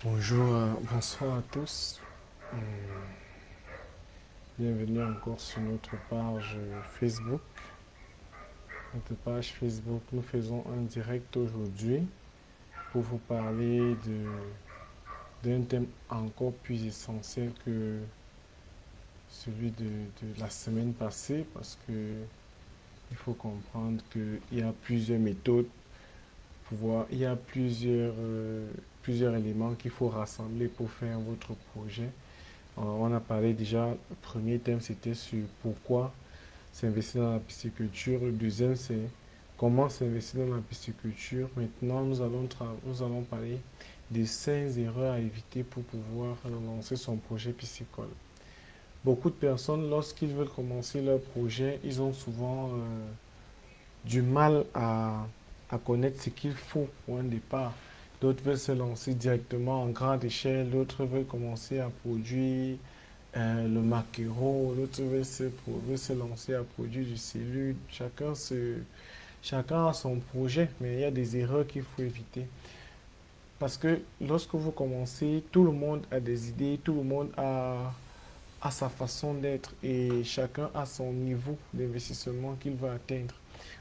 Bonjour, bonsoir à tous. Hum, Bienvenue encore sur notre page Facebook. Notre page Facebook, nous faisons un direct aujourd'hui pour vous parler d'un thème encore plus essentiel que celui de la semaine passée parce que il faut comprendre qu'il y a plusieurs méthodes, il y a plusieurs éléments qu'il faut rassembler pour faire votre projet. On a parlé déjà, le premier thème c'était sur pourquoi s'investir dans la pisciculture. Le deuxième c'est comment s'investir dans la pisciculture. Maintenant, nous allons parler des 5 erreurs à éviter pour pouvoir lancer son projet piscicole. Beaucoup de personnes, lorsqu'ils veulent commencer leur projet, ils ont souvent du mal à connaître ce qu'il faut pour un départ. D'autres veulent se lancer directement en grande échelle, d'autres veulent commencer à produire le maquereau, l'autre veut se lancer à produire du cellule. Chacun a son projet, mais il y a des erreurs qu'il faut éviter. Parce que lorsque vous commencez, tout le monde a des idées, tout le monde a sa façon d'être et chacun a son niveau d'investissement qu'il va atteindre.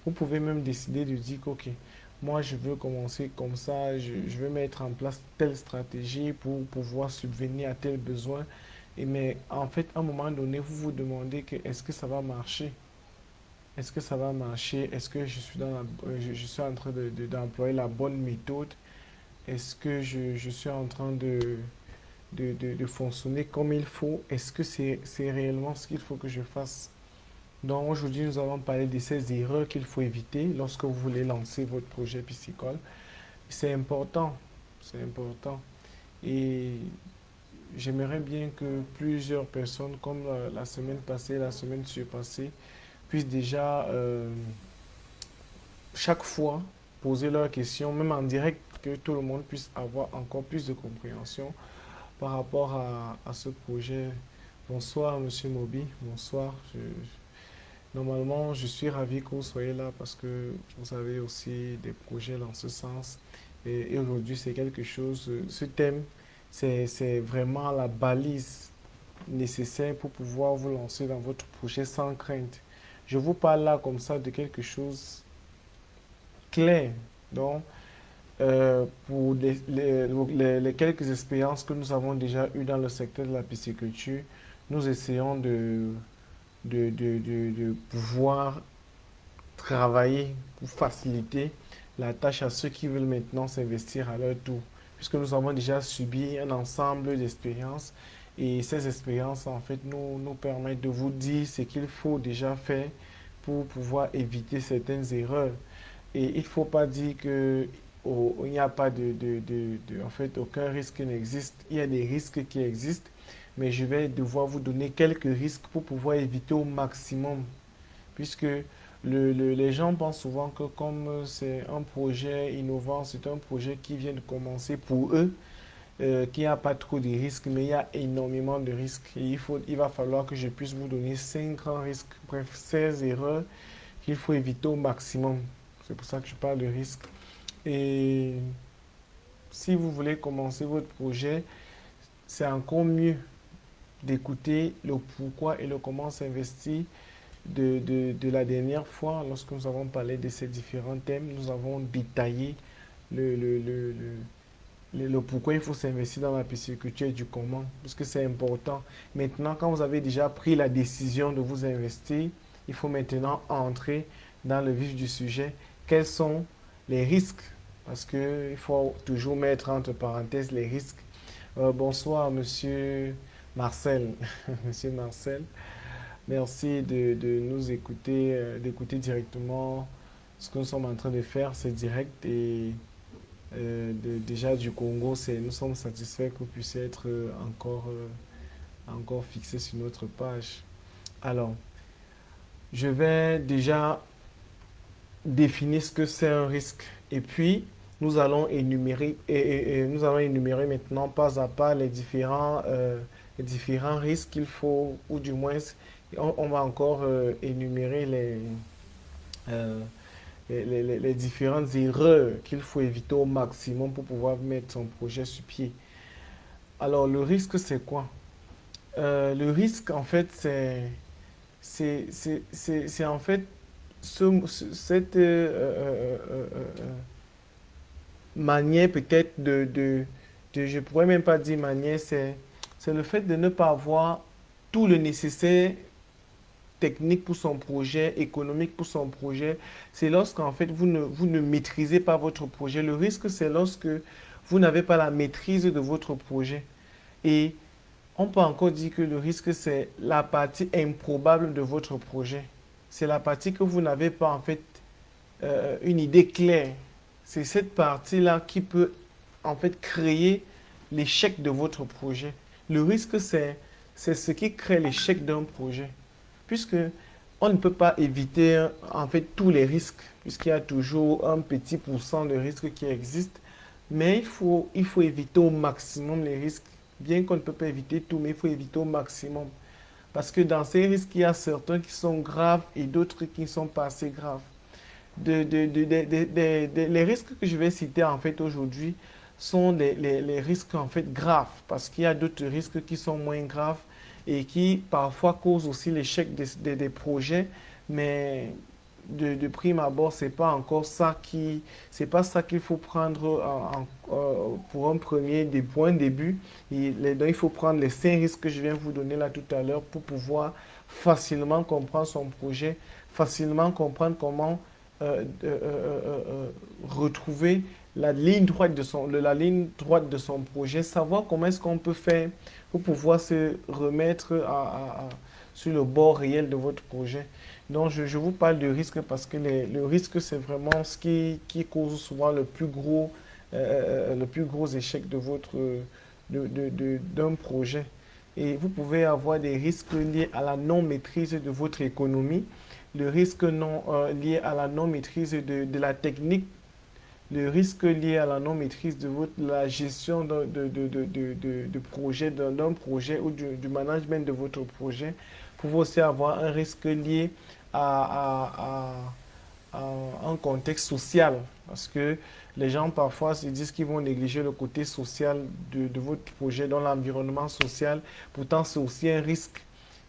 Vous pouvez même décider de dire, ok, moi je veux commencer comme ça, je veux mettre en place telle stratégie pour pouvoir subvenir à tel besoin. Mais en fait, à un moment donné, vous vous demandez que est-ce que ça va marcher? Est-ce que ça va marcher? Est-ce que je suis en train d'employer la bonne méthode? Est-ce que je suis en train de fonctionner comme il faut? Est-ce que c'est réellement ce qu'il faut que je fasse? Donc aujourd'hui, nous allons parler de ces erreurs qu'il faut éviter lorsque vous voulez lancer votre projet piscicole. C'est important, c'est important. Et j'aimerais bien que plusieurs personnes, comme la semaine passée, la semaine surpassée, puissent déjà chaque fois poser leurs questions, même en direct, que tout le monde puisse avoir encore plus de compréhension par rapport à ce projet. Bonsoir, Monsieur Moby. Bonsoir. Normalement, je suis ravi que vous soyez là parce que vous avez aussi des projets dans ce sens. Et aujourd'hui, c'est quelque chose, ce thème, c'est vraiment la balise nécessaire pour pouvoir vous lancer dans votre projet sans crainte. Je vous parle là comme ça de quelque chose clair. Donc, pour les quelques expériences que nous avons déjà eues dans le secteur de la pisciculture, nous essayons de pouvoir travailler pour faciliter la tâche à ceux qui veulent maintenant s'investir à leur tour. Puisque nous avons déjà subi un ensemble d'expériences et ces expériences, en fait, nous permettent de vous dire ce qu'il faut déjà faire pour pouvoir éviter certaines erreurs. Et il ne faut pas dire que il n'y a pas en fait, aucun risque n'existe. Il y a des risques qui existent, mais je vais devoir vous donner quelques risques pour pouvoir éviter au maximum. Puisque les gens pensent souvent que comme c'est un projet innovant, c'est un projet qui vient de commencer pour eux, qu'il n'y a pas trop de risques, mais il y a énormément de risques. Et il va falloir que je puisse vous donner 5 grands risques, bref, 16 erreurs qu'il faut éviter au maximum. C'est pour ça que je parle de risques. Et si vous voulez commencer votre projet, c'est encore mieux d'écouter le pourquoi et le comment s'investir de la dernière fois. Lorsque nous avons parlé de ces différents thèmes, nous avons détaillé le, le, le, le pourquoi il faut s'investir dans la pisciculture et du comment, parce que c'est important. Maintenant, quand vous avez déjà pris la décision de vous investir, il faut maintenant entrer dans le vif du sujet. Quels sont les risques? Parce qu'il faut toujours mettre entre parenthèses les risques. Bonsoir, monsieur Marcel. Monsieur Marcel, merci de nous écouter, d'écouter directement ce que nous sommes en train de faire. C'est direct et déjà du Congo, nous sommes satisfaits que vous puissiez être encore fixé sur notre page. Alors, je vais déjà définir ce que c'est un risque. Et puis, nous allons énumérer maintenant pas à pas les différents risques qu'il faut, ou du moins, on va encore énumérer euh, les différentes erreurs qu'il faut éviter au maximum pour pouvoir mettre son projet sur pied. Alors, le risque, c'est quoi? Le risque, en fait, c'est en fait cette manière peut-être je pourrais même pas dire manière, c'est le fait de ne pas avoir tout le nécessaire technique pour son projet, économique pour son projet. C'est lorsqu'en fait vous ne maîtrisez pas votre projet. Le risque, c'est lorsque vous n'avez pas la maîtrise de votre projet. Et on peut encore dire que le risque, c'est la partie improbable de votre projet. C'est la partie que vous n'avez pas en fait une idée claire. C'est cette partie-là qui peut en fait créer l'échec de votre projet. Le risque, c'est ce qui crée l'échec d'un projet. Puisque on ne peut pas éviter en fait tous les risques, puisqu'il y a toujours un petit pourcent de risques qui existent. Mais il faut éviter au maximum les risques. Bien qu'on ne peut pas éviter tout, mais il faut éviter au maximum. Parce que dans ces risques, il y a certains qui sont graves et d'autres qui ne sont pas assez graves. Les risques que je vais citer en fait aujourd'hui sont les risques en fait graves parce qu'il y a d'autres risques qui sont moins graves et qui parfois causent aussi l'échec des projets, mais prime abord, c'est pas ça qu'il faut prendre pour un pour un début. Donc, il faut prendre les 5 risques que je viens vous donner là tout à l'heure pour pouvoir facilement comprendre son projet, facilement comprendre comment retrouver la ligne droite de son projet, savoir comment est-ce qu'on peut faire pour pouvoir se remettre sur le bord réel de votre projet. Donc, je vous parle de risque parce que le risque, c'est vraiment ce qui cause souvent le plus gros échec de d'un projet. Et vous pouvez avoir des risques liés à la non-maîtrise de votre économie, le risque lié à la non-maîtrise de la technique, le risque lié à la non-maîtrise de la gestion de projet, d'un projet ou du management de votre projet. Vous pouvez aussi avoir un risque lié à un contexte social, parce que les gens parfois se disent qu'ils vont négliger le côté social de votre projet dans l'environnement social. Pourtant, c'est aussi un risque.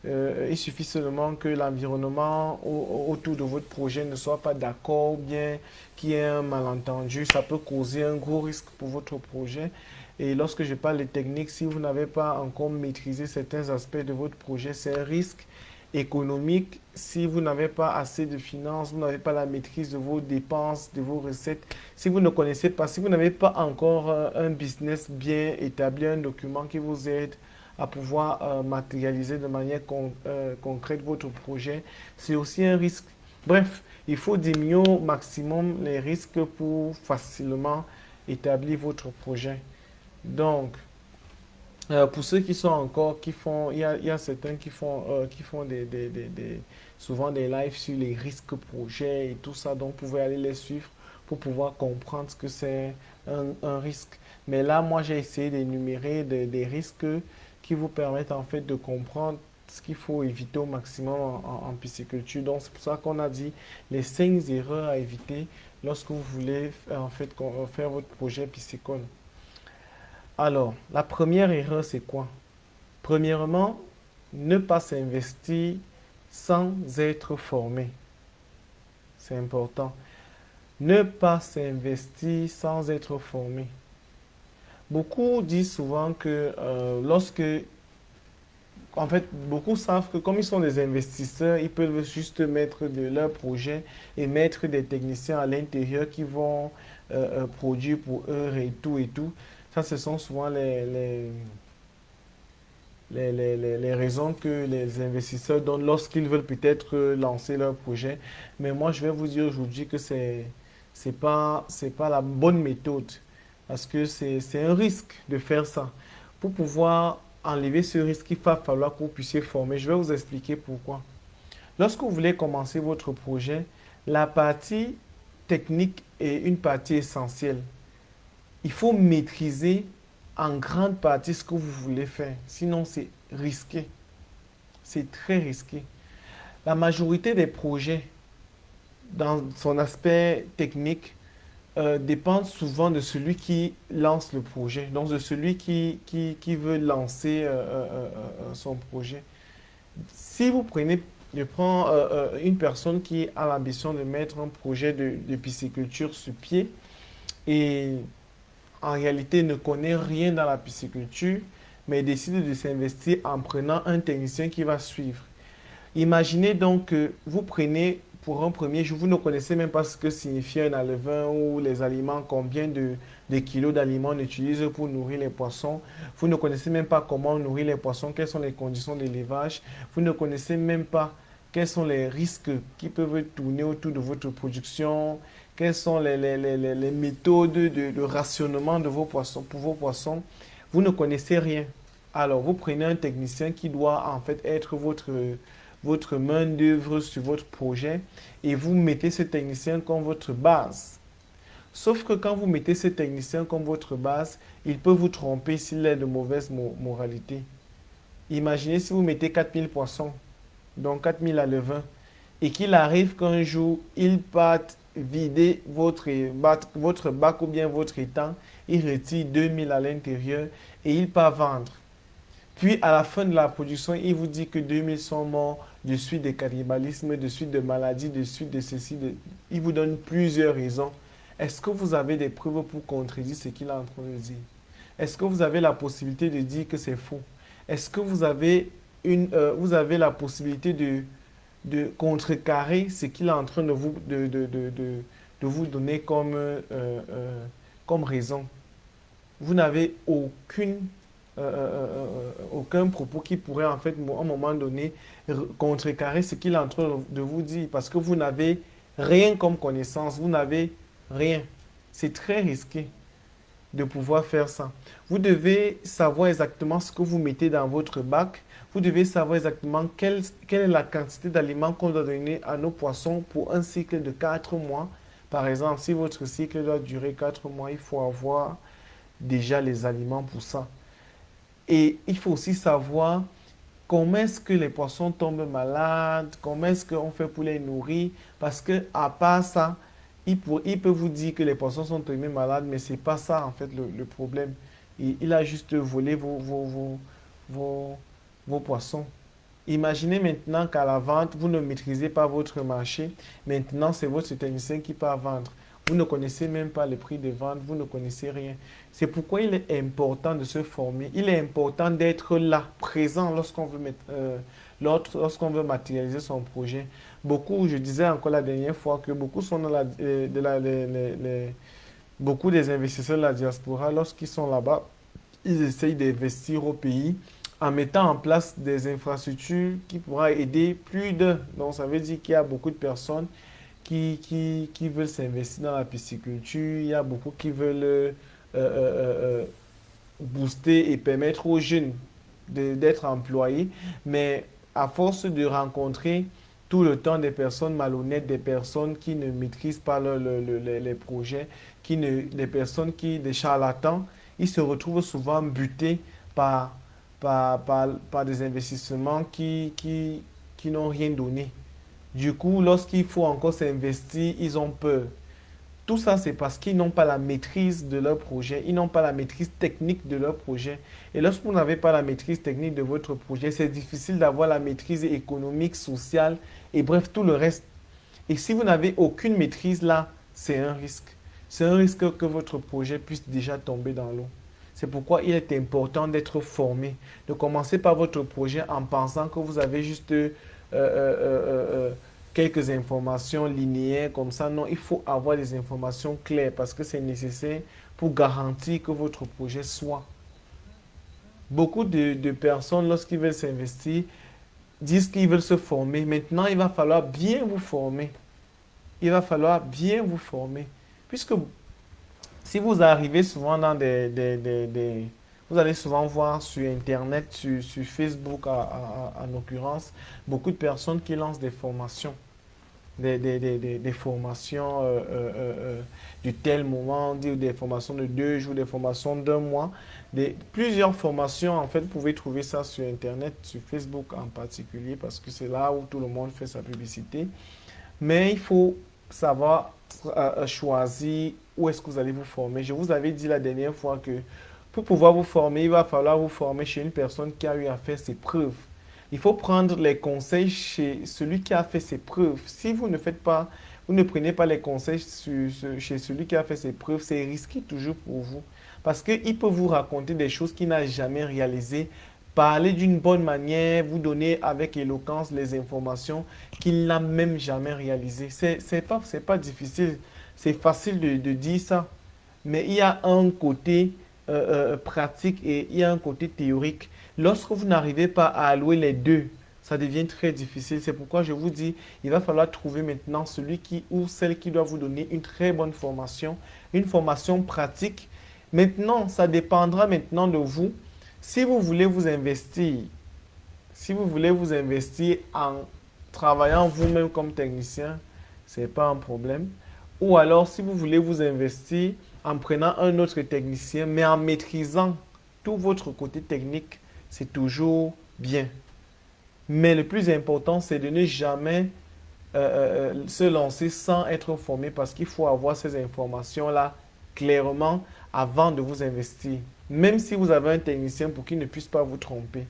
Il suffit seulement que l'environnement autour de votre projet ne soit pas d'accord ou bien qu'il y ait un malentendu. Ça peut causer un gros risque pour votre projet. Et lorsque je parle de technique, si vous n'avez pas encore maîtrisé certains aspects de votre projet, c'est un risque économique. Si vous n'avez pas assez de finances, vous n'avez pas la maîtrise de vos dépenses, de vos recettes, si vous ne connaissez pas, si vous n'avez pas encore un business bien établi, un document qui vous aide à pouvoir matérialiser de manière concrète votre projet, c'est aussi un risque. Bref, il faut diminuer au maximum les risques pour facilement établir votre projet. Donc, pour ceux qui sont encore, il y a certains qui font souvent des lives sur les risques projets et tout ça, donc vous pouvez aller les suivre pour pouvoir comprendre ce que c'est un risque. Mais là, moi, j'ai essayé d'énumérer des risques qui vous permettent en fait de comprendre ce qu'il faut éviter au maximum en pisciculture. Donc, c'est pour ça qu'on a dit les 5 erreurs à éviter lorsque vous voulez en fait faire votre projet piscicole. Alors, la première erreur, c'est quoi? Premièrement, ne pas s'investir sans être formé. C'est important. Ne pas s'investir sans être formé. Beaucoup disent souvent que en fait, beaucoup savent que comme ils sont des investisseurs, ils peuvent juste mettre de leur projet et mettre des techniciens à l'intérieur qui vont produire pour eux et tout et tout. Ça, ce sont souvent les raisons que les investisseurs donnent lorsqu'ils veulent peut-être lancer leur projet. Mais moi, je vais vous dire aujourd'hui que c'est pas la bonne méthode parce que c'est un risque de faire ça. Pour pouvoir enlever ce risque, il va falloir que vous puissiez former. Je vais vous expliquer pourquoi. Lorsque vous voulez commencer votre projet, la partie technique est une partie essentielle. Il faut maîtriser en grande partie ce que vous voulez faire. Sinon, c'est risqué. C'est très risqué. La majorité des projets, dans son aspect technique, dépendent souvent de celui qui lance le projet, donc de celui qui veut lancer son projet. Si vous prenez, je prends une personne qui a l'ambition de mettre un projet de pisciculture sur pied et en réalité ne connaît rien dans la pisciculture, mais décide de s'investir en prenant un technicien qui va suivre. Imaginez donc que vous prenez pour un premier jour, vous ne connaissez même pas ce que signifie un alevin ou les aliments, combien de kilos d'aliments on utilise pour nourrir les poissons. Vous ne connaissez même pas comment nourrir les poissons, quelles sont les conditions d'élevage. Vous ne connaissez même pas quels sont les risques qui peuvent tourner autour de votre production, quelles sont les méthodes de rationnement de vos poissons, pour vos poissons. Vous ne connaissez rien. Alors, vous prenez un technicien qui doit en fait être votre main-d'œuvre sur votre projet et vous mettez ce technicien comme votre base. Sauf que quand vous mettez ce technicien comme votre base, il peut vous tromper s'il est de mauvaise moralité. Imaginez si vous mettez 4000 poissons, donc 4000 alevins, et qu'il arrive qu'un jour, il parte vider votre bac ou bien votre étang, il retire 2000 à l'intérieur et il part vendre. Puis à la fin de la production, il vous dit que 2000 sont morts de suite de cannibalisme, de suite de maladie, de suite de ceci. Il vous donne plusieurs raisons. Est-ce que vous avez des preuves pour contredire ce qu'il est en train de dire? Est-ce que vous avez la possibilité de dire que c'est faux? Est-ce que vous avez la possibilité de contrecarrer ce qu'il est en train de vous donner comme raison? Vous n'avez aucun propos qui pourrait en fait, à un moment donné, contrecarrer ce qu'il est en train de vous dire parce que vous n'avez rien comme connaissance, vous n'avez rien. C'est très risqué de pouvoir faire ça. Vous devez savoir exactement ce que vous mettez dans votre bac. Vous devez savoir exactement quelle est la quantité d'aliments qu'on doit donner à nos poissons pour un cycle de 4 mois. Par exemple, si votre cycle doit durer 4 mois, il faut avoir déjà les aliments pour ça. Et il faut aussi savoir comment est-ce que les poissons tombent malades, comment est-ce qu'on fait pour les nourrir, parce que à part ça, il peut vous dire que les poissons sont tombés malades, mais ce n'est pas ça en fait le problème. Il a juste volé vos, vos poissons. Imaginez maintenant qu'à la vente, vous ne maîtrisez pas votre marché. Maintenant, c'est votre technicien qui part vendre. Vous ne connaissez même pas le prix de vente, vous ne connaissez rien. C'est pourquoi il est important de se former. Il est important d'être là, présent lorsqu'on veut matérialiser son projet. Beaucoup, je disais encore la dernière fois que beaucoup sont dans beaucoup des investisseurs de la diaspora, lorsqu'ils sont là-bas, ils essayent d'investir au pays en mettant en place des infrastructures qui pourraient aider plus d'un. Donc, ça veut dire qu'il y a beaucoup de personnes qui veulent s'investir dans la pisciculture. Il y a beaucoup qui veulent booster et permettre aux jeunes d'être employés. Mais à force de rencontrer tout le temps des personnes malhonnêtes, des personnes qui ne maîtrisent pas les projets, des charlatans, ils se retrouvent souvent butés par, par des investissements qui n'ont rien donné. Du coup, lorsqu'il faut encore s'investir, ils ont peur. Tout ça, c'est parce qu'ils n'ont pas la maîtrise de leur projet, ils n'ont pas la maîtrise technique de leur projet. Et lorsque vous n'avez pas la maîtrise technique de votre projet, c'est difficile d'avoir la maîtrise économique, sociale et bref, tout le reste. Et si vous n'avez aucune maîtrise là, c'est un risque. C'est un risque que votre projet puisse déjà tomber dans l'eau. C'est pourquoi il est important d'être formé. De commencer par votre projet en pensant que vous avez juste quelques informations linéaires comme ça. Non, il faut avoir des informations claires parce que c'est nécessaire pour garantir que votre projet soit. Beaucoup de personnes, lorsqu'ils veulent s'investir, disent qu'ils veulent se former. Maintenant, il va falloir bien vous former. Il va falloir bien vous former. Puisque si vous arrivez souvent dans vous allez souvent voir sur Internet, sur Facebook en l'occurrence, beaucoup de personnes qui lancent des formations. Des formations du tel moment, des formations de 2 jours, des formations d'1 mois, plusieurs formations. En fait, vous pouvez trouver ça sur Internet, sur Facebook en particulier, parce que c'est là où tout le monde fait sa publicité. Mais il faut savoir choisir où est-ce que vous allez vous former. Je vous avais dit la dernière fois que pour pouvoir vous former, il va falloir vous former chez une personne qui a eu à faire ses preuves. Il faut prendre les conseils chez celui qui a fait ses preuves. Si vous ne faites pas, vous ne prenez pas les conseils chez celui qui a fait ses preuves, c'est risqué toujours pour vous. Parce qu'il peut vous raconter des choses qu'il n'a jamais réalisées, parler d'une bonne manière, vous donner avec éloquence les informations qu'il n'a même jamais réalisées. C'est pas difficile, c'est facile de dire ça. Mais il y a un côté pratique et il y a un côté théorique. Lorsque vous n'arrivez pas à allouer les deux, ça devient très difficile. C'est pourquoi je vous dis, il va falloir trouver maintenant celui qui ou celle qui doit vous donner une très bonne formation, une formation pratique. Maintenant, ça dépendra maintenant de vous. Si vous voulez vous investir, si vous voulez vous investir en travaillant vous-même comme technicien, ce n'est pas un problème. Ou alors, si vous voulez vous investir en prenant un autre technicien, mais en maîtrisant tout votre côté technique, c'est toujours bien. Mais le plus important, c'est de ne jamais se lancer sans être formé parce qu'il faut avoir ces informations-là clairement avant de vous investir. Même si vous avez un technicien pour qu'il ne puisse pas vous tromper.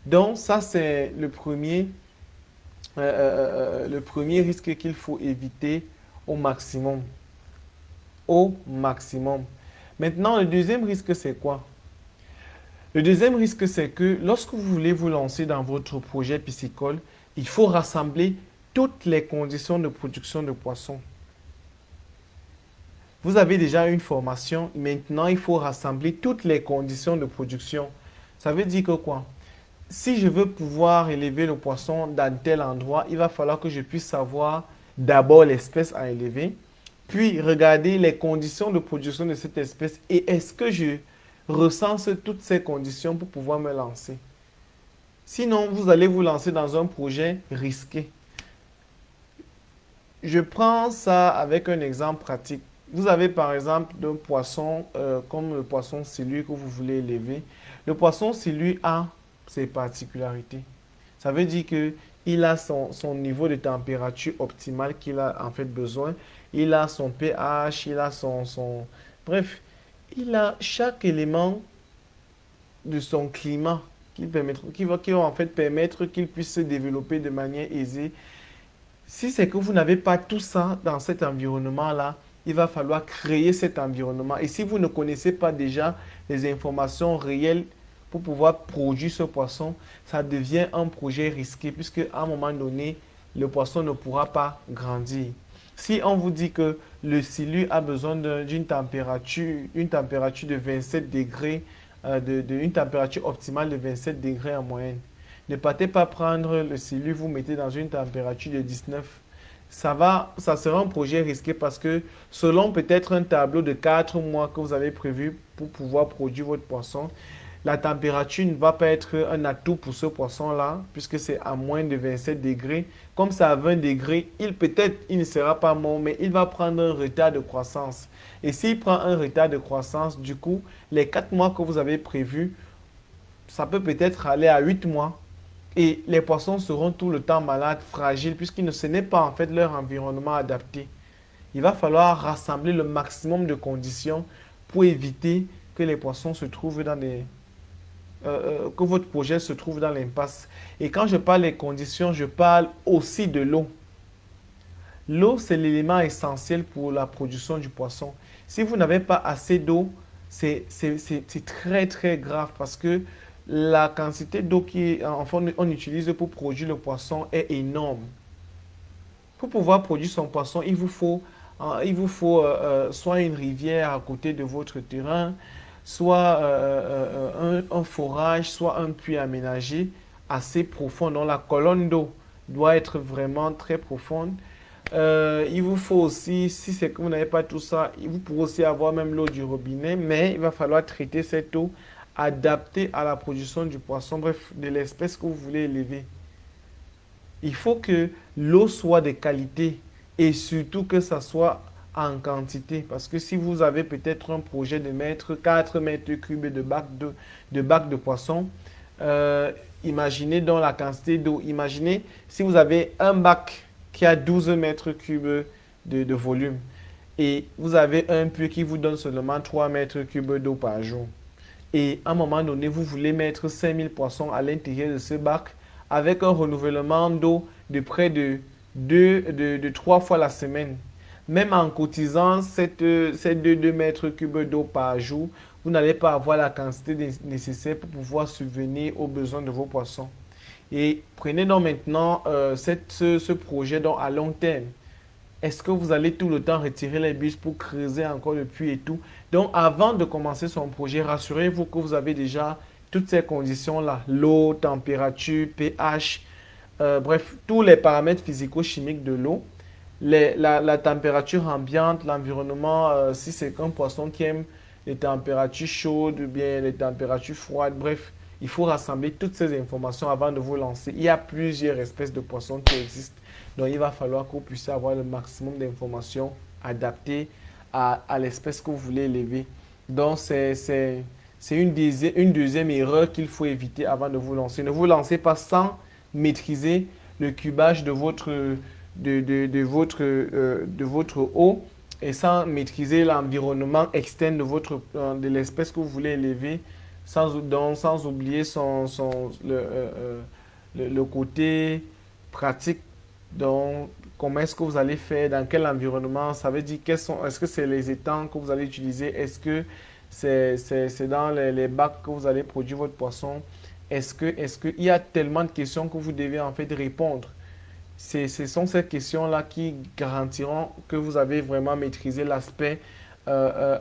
Donc, ça, c'est le premier risque qu'il faut éviter au maximum. Au maximum. Maintenant, le deuxième risque, c'est quoi? Le deuxième risque, c'est que lorsque vous voulez vous lancer dans votre projet piscicole, il faut rassembler toutes les conditions de production de poissons. Vous avez déjà une formation, maintenant il faut rassembler toutes les conditions de production. Ça veut dire que quoi? Si je veux pouvoir élever le poisson dans tel endroit, il va falloir que je puisse savoir d'abord l'espèce à élever, puis regarder les conditions de production de cette espèce et est-ce que je recense toutes ces conditions pour pouvoir me lancer. Sinon, vous allez vous lancer dans un projet risqué. Je prends ça avec un exemple pratique. Vous avez par exemple un poisson comme le poisson silure que vous voulez élever. Le poisson silure a ses particularités. Ça veut dire que il a son niveau de température optimale qu'il a en fait besoin. Il a son pH, il a Bref, il a chaque élément de son climat qui va en fait permettre qu'il puisse se développer de manière aisée. Si c'est que vous n'avez pas tout ça dans cet environnement-là, il va falloir créer cet environnement. Et si vous ne connaissez pas déjà les informations réelles pour pouvoir produire ce poisson, ça devient un projet risqué puisque à un moment donné, le poisson ne pourra pas grandir. Si on vous dit que le silure a besoin une température de 27 degrés, une température optimale de 27 degrés en moyenne, ne partez pas prendre le silure, vous mettez dans une température de 19. Ça sera un projet risqué parce que selon peut-être un tableau de 4 mois que vous avez prévu pour pouvoir produire votre poisson, la température ne va pas être un atout pour ce poisson-là, puisque c'est à moins de 27 degrés. Comme c'est à 20 degrés, il ne sera pas mort, mais il va prendre un retard de croissance. Et s'il prend un retard de croissance, du coup, les 4 mois que vous avez prévus, ça peut peut-être aller à 8 mois. Et les poissons seront tout le temps malades, fragiles, ce n'est pas en fait leur environnement adapté. Il va falloir rassembler le maximum de conditions pour éviter que les poissons se trouvent que votre projet se trouve dans l'impasse. Et quand je parle des conditions, je parle aussi de l'eau. L'eau, c'est l'élément essentiel pour la production du poisson. Si vous n'avez pas assez d'eau, c'est très très grave parce que la quantité d'eau qu'on utilise pour produire le poisson est énorme. Pour pouvoir produire son poisson, il vous faut soit une rivière à côté de votre terrain, soit un forage, soit un puits aménagé assez profond. Donc la colonne d'eau doit être vraiment très profonde. Il vous faut aussi, si c'est que vous n'avez pas tout ça, vous pourrez aussi avoir même l'eau du robinet, mais il va falloir traiter cette eau adaptée à la production du poisson, bref, de l'espèce que vous voulez élever. Il faut que l'eau soit de qualité et surtout que ça soit en quantité. Parce que si vous avez peut-être un projet de mettre 4 mètres cubes de bacs de poisson, imaginez donc la quantité d'eau. Imaginez si vous avez un bac qui a 12 mètres cubes de volume. Et vous avez un puits qui vous donne seulement 3 mètres cubes d'eau par jour. Et à un moment donné, vous voulez mettre 5000 poissons à l'intérieur de ce bac avec un renouvellement d'eau de près de 3 fois la semaine. Même en cotisant ces 2 mètres cubes d'eau par jour, vous n'allez pas avoir la quantité nécessaire pour pouvoir subvenir aux besoins de vos poissons. Et prenez donc maintenant ce projet donc à long terme. Est-ce que vous allez tout le temps retirer les bus pour creuser encore le puits et tout? Donc, avant de commencer son projet, rassurez-vous que vous avez déjà toutes ces conditions-là. L'eau, température, pH, bref, tous les paramètres physico-chimiques de l'eau. La température ambiante, l'environnement, si c'est un poisson qui aime les températures chaudes ou bien les températures froides, bref, il faut rassembler toutes ces informations avant de vous lancer. Il y a plusieurs espèces de poissons qui existent. Donc, il va falloir que vous puissiez avoir le maximum d'informations adaptées à l'espèce que vous voulez élever. Donc, c'est une deuxième erreur qu'il faut éviter avant de vous lancer. Ne vous lancez pas sans maîtriser le cubage de votre eau et sans maîtriser l'environnement externe de l'espèce que vous voulez élever, sans oublier le côté pratique. Donc, comment est-ce que vous allez faire, dans quel environnement, ça veut dire est-ce que c'est les étangs que vous allez utiliser, est-ce que c'est dans les bacs que vous allez produire votre poisson, il y a tellement de questions que vous devez en fait répondre. Ce sont ces questions-là qui garantiront que vous avez vraiment maîtrisé l'aspect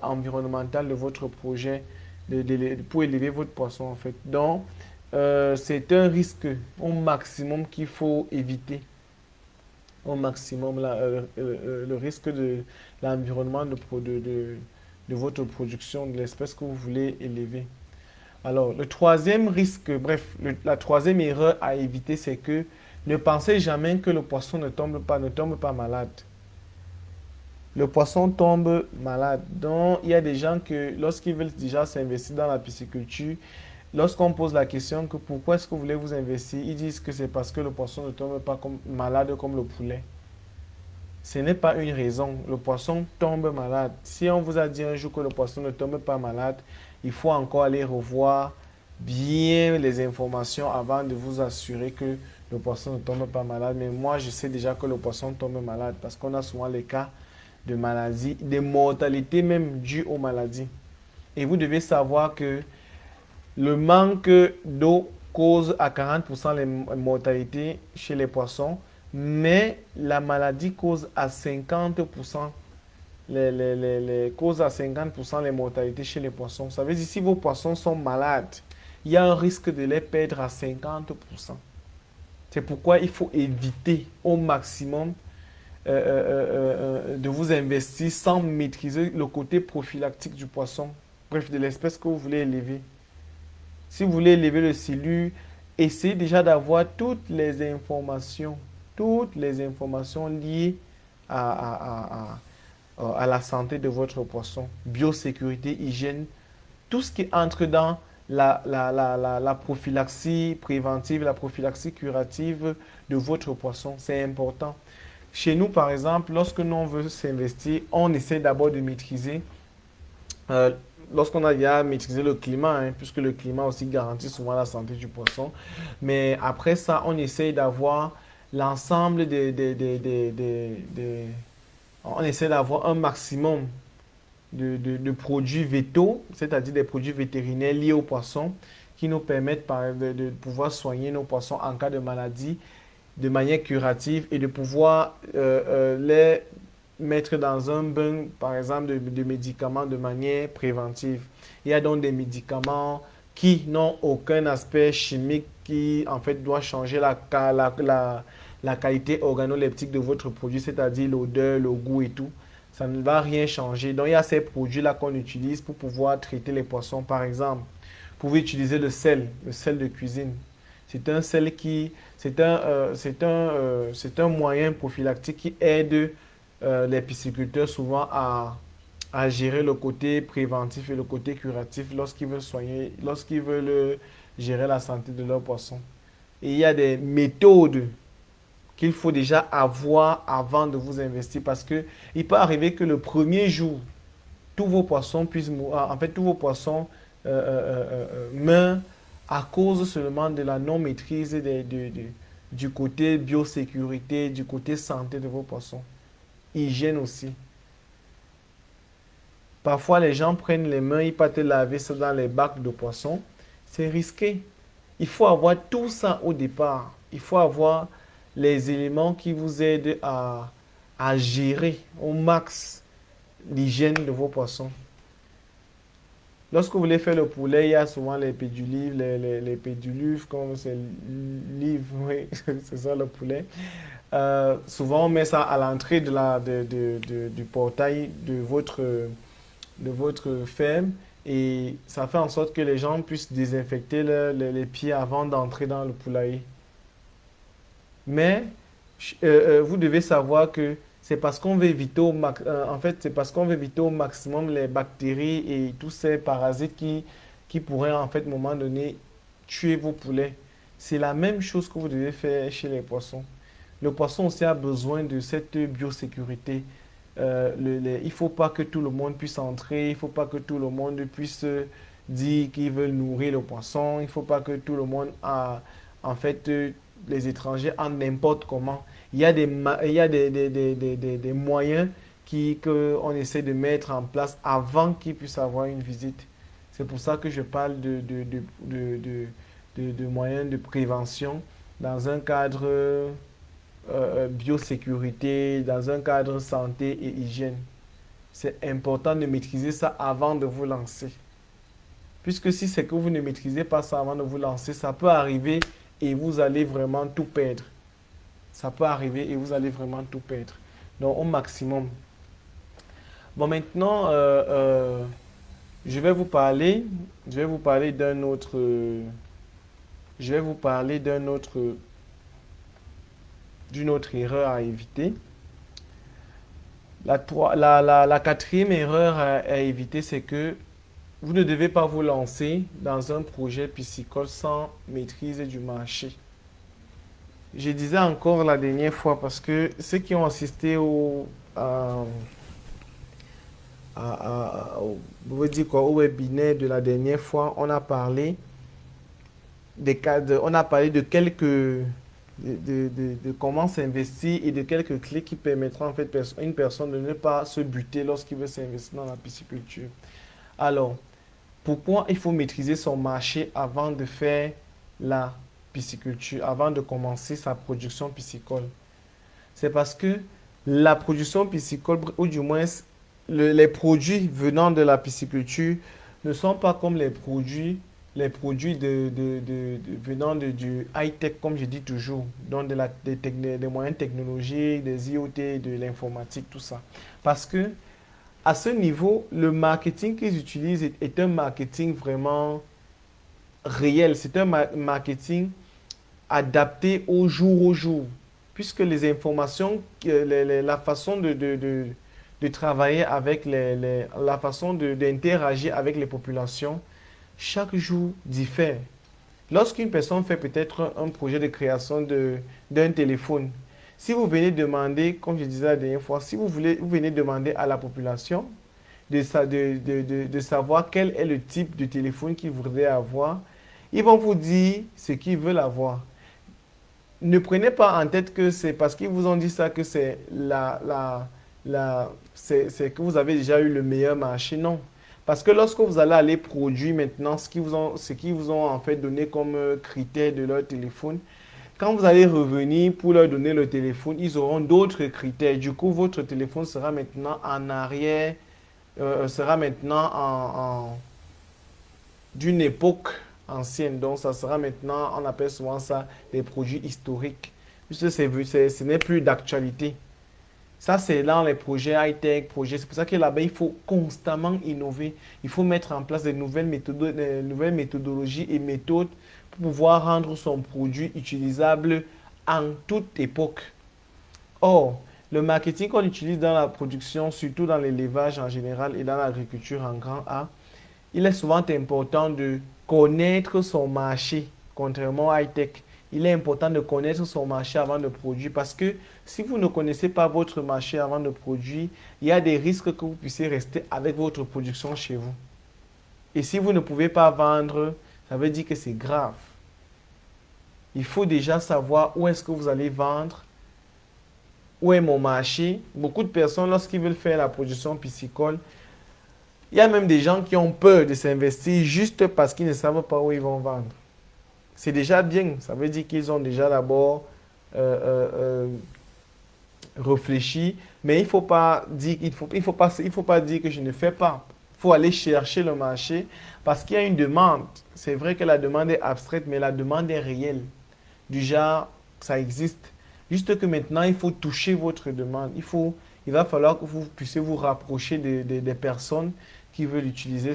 environnemental de votre projet pour élever votre poisson en fait. Donc, c'est un risque au maximum qu'il faut éviter. Au maximum le risque de l'environnement de votre production, de l'espèce que vous voulez élever. Alors, le troisième risque, bref, la troisième erreur à éviter, c'est que ne pensez jamais que le poisson ne tombe pas malade. Le poisson tombe malade. Donc, il y a des gens que, lorsqu'ils veulent déjà s'investir dans la pisciculture, lorsqu'on pose la question que pourquoi est-ce que vous voulez vous investir, ils disent que c'est parce que le poisson ne tombe pas malade comme le poulet. Ce n'est pas une raison. Le poisson tombe malade. Si on vous a dit un jour que le poisson ne tombe pas malade, il faut encore aller revoir bien les informations avant de vous assurer que le poisson ne tombe pas malade. Mais moi, je sais déjà que le poisson tombe malade parce qu'on a souvent les cas de maladies, de mortalité même dues aux maladies. Et vous devez savoir que le manque d'eau cause à 40% les mortalités chez les poissons, mais la maladie cause à 50% cause à 50% les mortalités chez les poissons. Ça veut dire que si vos poissons sont malades, il y a un risque de les perdre à 50%. C'est pourquoi il faut éviter au maximum de vous investir sans maîtriser le côté prophylactique du poisson, bref, de l'espèce que vous voulez élever. Si vous voulez élever le silure, essayez déjà d'avoir toutes les informations liées à la santé de votre poisson. Biosécurité, hygiène, tout ce qui entre dans la prophylaxie préventive, la prophylaxie curative de votre poisson. C'est important. Chez nous, par exemple, lorsque nous on veut s'investir, on essaie d'abord de maîtriser, euh, lorsqu'on a déjà maîtrisé le climat, hein, puisque le climat aussi garantit souvent la santé du poisson. Mais après ça, on essaie d'avoir l'ensemble on essaie d'avoir un maximum de produits vétaux, c'est-à-dire des produits vétérinaires liés aux poissons, qui nous permettent de pouvoir soigner nos poissons en cas de maladie de manière curative et de pouvoir les mettre dans un bain, par exemple, de médicaments de manière préventive. Il y a donc des médicaments qui n'ont aucun aspect chimique qui, en fait, doit changer la qualité organoleptique de votre produit, c'est-à-dire l'odeur, le goût et tout. Ça ne va rien changer. Donc, il y a ces produits-là qu'on utilise pour pouvoir traiter les poissons. Par exemple, vous pouvez utiliser le sel de cuisine. C'est un sel qui, c'est un moyen prophylactique qui aide les pisciculteurs souvent à gérer le côté préventif et le côté curatif lorsqu'ils veulent gérer la santé de leurs poissons. Et il y a des méthodes qu'il faut déjà avoir avant de vous investir parce que il peut arriver que le premier jour, tous vos poissons puissent mourir. En fait, tous vos poissons meurent à cause seulement de la non-maîtrise du côté biosécurité, du côté santé de vos poissons. Hygiène aussi. Parfois, les gens prennent les mains, ils partent laver ça dans les bacs de poissons. C'est risqué. Il faut avoir tout ça au départ. Il faut avoir les éléments qui vous aident à gérer au max l'hygiène de vos poissons. Lorsque vous voulez faire le poulet, il y a souvent les pédiluves, les pédiluves, comme c'est livre, oui, c'est ça le poulet. Souvent, on met ça à l'entrée du portail de votre ferme et ça fait en sorte que les gens puissent désinfecter les pieds avant d'entrer dans le poulailler. Mais vous devez savoir que c'est parce qu'on veut éviter en fait, c'est parce qu'on veut éviter au maximum les bactéries et tous ces parasites qui pourraient en fait, à un moment donné, tuer vos poulets. C'est la même chose que vous devez faire chez les poissons. Le poisson aussi a besoin de cette biosécurité. Il ne faut pas que tout le monde puisse entrer, il ne faut pas que tout le monde puisse dire qu'ils veulent nourrir le poisson, il ne faut pas que tout le monde a, en fait, les étrangers en n'importe comment. Il y a des moyens qu'on essaie de mettre en place avant qu'ils puissent avoir une visite. C'est pour ça que je parle de moyens de prévention dans un cadre biosécurité, dans un cadre santé et hygiène. C'est important de maîtriser ça avant de vous lancer. Puisque si c'est que vous ne maîtrisez pas ça avant de vous lancer, ça peut arriver et vous allez vraiment tout perdre. Ça peut arriver et vous allez vraiment tout perdre. Donc au maximum. Bon, maintenant, je vais vous parler, je vais vous parler d'un autre, je vais vous parler d'une autre erreur à éviter. La quatrième erreur à éviter, c'est que vous ne devez pas vous lancer dans un projet piscicole sans maîtrise du marché. Je disais encore la dernière fois parce que ceux qui ont assisté vous voulez dire quoi, au webinaire de la dernière fois, on a parlé on a parlé de de comment s'investir et de quelques clés qui permettront en fait à une personne de ne pas se buter lorsqu'il veut s'investir dans la pisciculture. Alors, pourquoi il faut maîtriser son marché avant de faire la pisciculture, avant de commencer sa production piscicole? C'est parce que la production piscicole, ou du moins les produits venant de la pisciculture, ne sont pas comme les produits venant du high-tech, comme je dis toujours, donc des moyens technologiques, des IoT, de l'informatique, tout ça. Parce que à ce niveau, le marketing qu'ils utilisent est un marketing vraiment réel. C'est un marketing adapté au jour, puisque les informations, la façon de travailler avec la façon d'interagir avec les populations, chaque jour diffère. Lorsqu'une personne fait peut-être un projet de création d'un téléphone, si vous venez demander, comme je disais la dernière fois, si vous venez demander à la population de savoir quel est le type de téléphone qu'ils voudraient avoir, ils vont vous dire ce qu'ils veulent avoir. Ne prenez pas en tête que c'est parce qu'ils vous ont dit ça que c'est que vous avez déjà eu le meilleur marché. Non. Parce que lorsque vous allez aller produire maintenant ce qu'ils vous ont en fait donné comme critère de leur téléphone, quand vous allez revenir pour leur donner le téléphone, ils auront d'autres critères. Du coup, votre téléphone sera maintenant en arrière, sera maintenant d'une époque ancienne. Donc, ça sera maintenant, on appelle souvent ça des produits historiques. Puisque ce n'est plus d'actualité. Ça, c'est dans les projets high-tech, C'est pour ça que là-bas, il faut constamment innover. Il faut mettre en place des nouvelles méthodologies et méthodes pour pouvoir rendre son produit utilisable en toute époque. Or, le marketing qu'on utilise dans la production, surtout dans l'élevage en général et dans l'agriculture en grand A, il est souvent important de connaître son marché, contrairement à high-tech. il est important de connaître son marché avant de produire parce que si vous ne connaissez pas votre marché avant de produire, il y a des risques que vous puissiez rester avec votre production chez vous. Et si vous ne pouvez pas vendre, ça veut dire que c'est grave. Il faut déjà savoir où est-ce que vous allez vendre, où est mon marché. Beaucoup de personnes, lorsqu'ils veulent faire la production piscicole, il y a même des gens qui ont peur de s'investir juste parce qu'ils ne savent pas où ils vont vendre. C'est déjà bien. Ça veut dire qu'ils ont déjà d'abord euh, euh, euh, réfléchi. Mais il ne faut pas dire, il faut pas dire que je ne fais pas. Il faut aller chercher le marché parce qu'il y a une demande. C'est vrai que la demande est abstraite, mais la demande est réelle. Du genre, ça existe. Juste que maintenant, il faut toucher votre demande. Il va falloir que vous puissiez vous rapprocher des personnes qui veulent utiliser